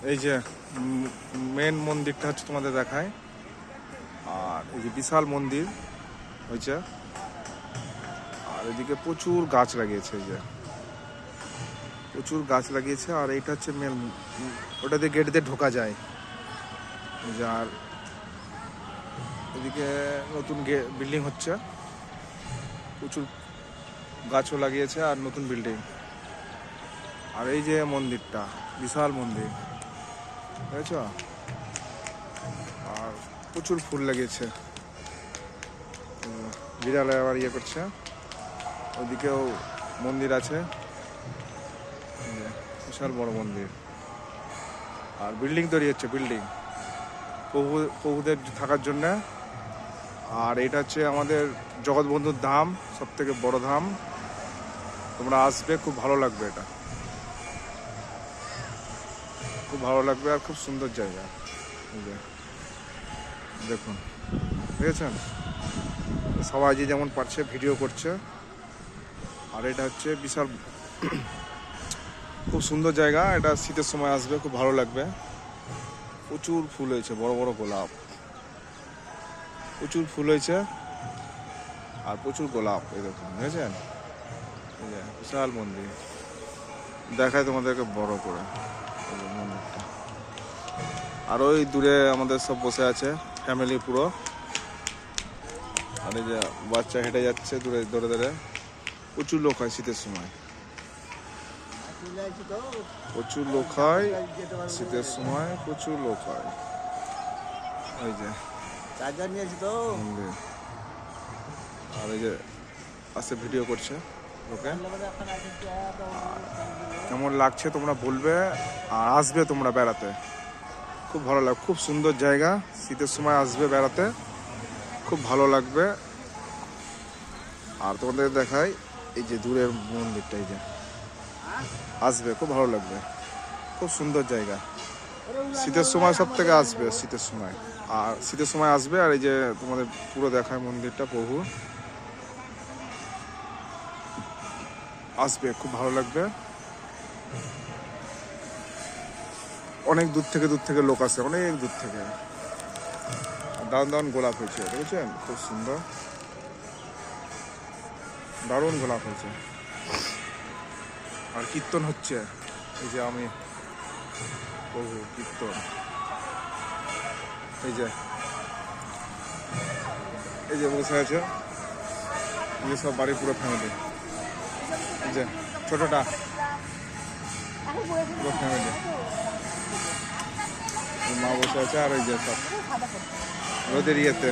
এই যে মেন মন্দিরটা হচ্ছে তোমাদের দেখায়। আর এই যে বিশাল মন্দির হয়েছে। আর এদিকে প্রচুর গাছ লাগিয়েছে, এই যে প্রচুর গাছ লাগিয়েছে। আর এইটা হচ্ছে মেন, ওটা দিয়ে গেট দিয়ে ঢোকা যায়। এই যে আর এদিকে নতুন বিল্ডিং হচ্ছে, প্রচুর গাছও লাগিয়েছে আর নতুন বিল্ডিং। আর এই যে মন্দিরটা বিশাল মন্দির, বুঝেছ? আর প্রচুর ফুল লাগিয়েছে। বিড়ালে আবার ইয়ে করছে। ওইদিকেও মন্দির আছে, বিশাল বড় মন্দির। আর বিল্ডিং তৈরি হচ্ছে, বিল্ডিং প্রভুদের থাকার জন্য। আর এটা হচ্ছে আমাদের জগৎবন্ধুর ধাম, সব থেকে বড় ধাম। তোমরা আসবে, খুব ভালো লাগবে। এটা খুব ভালো লাগবে আর খুব সুন্দর জায়গা। দেখুন, দেখেছেন? সবাই যে যেমন পারছে ভিডিও করছে। আর এটা হচ্ছে বিশাল খুব সুন্দর জায়গা। এটা শীতের সময় আসবে, খুব ভালো লাগবে। প্রচুর ফুল হয়েছে, বড় বড় গোলাপ, প্রচুর ফুল হয়েছে আর প্রচুর গোলাপ। এই দেখুন, বুঝেছেন? এই যে বিশাল মন্দির দেখায় তোমাদেরকে বড় করে মন্দিরটা। আর ওই দূরে আমাদের সব বসে আছে ফ্যামিলি পুরো। আর এই যে বাচ্চা হেঁটে যাচ্ছে দূরে ধরে ধরে। প্রচুর লোক হয় শীতের সময়, প্রচুর লোক হয় শীতের সময়, প্রচুর লোক হয়। ওই যে মন্দির। আর এই যে আসে ভিডিও করছে লোকে। কেমন লাগছে তোমরা বলবে, আর আসবে তোমরা বেড়াতে, খুব ভালো লাগবে। খুব সুন্দর জায়গা, শীতের সময় আসবে বেড়াতে, খুব ভালো লাগবে। আর তোমাদের দেখাই এই যে দূরের মন্দিরটা, এই যে আসবে, খুব ভালো লাগবে, খুব সুন্দর জায়গা। শীতের সময় সব থেকে আসবে, শীতের সময়। আর শীতের সময় আসবে। আর এই যে তোমাদের পুরো দেখায় মন্দিরটা, প্রভু আসবে, খুব ভালো লাগবে। অনেক দূর থেকে লোক আসে, অনেক দূর থেকে। দারুণ দারুণ গোলাপ হয়েছে, দেখেছেন? খুব সুন্দর, দারুণ গোলাপ হয়েছে। আর কীর্তন হচ্ছে, এই যে আমি প্রভু কীর্তন। এই যে এই যে বসে আছে, এই যে সব বাড়ির পুরো ফ্যামিলি। এই যে ছোটটা পুরো ফ্যামিলি, মা বসে আছে। আর এই যে সব রোদের ইয়েতে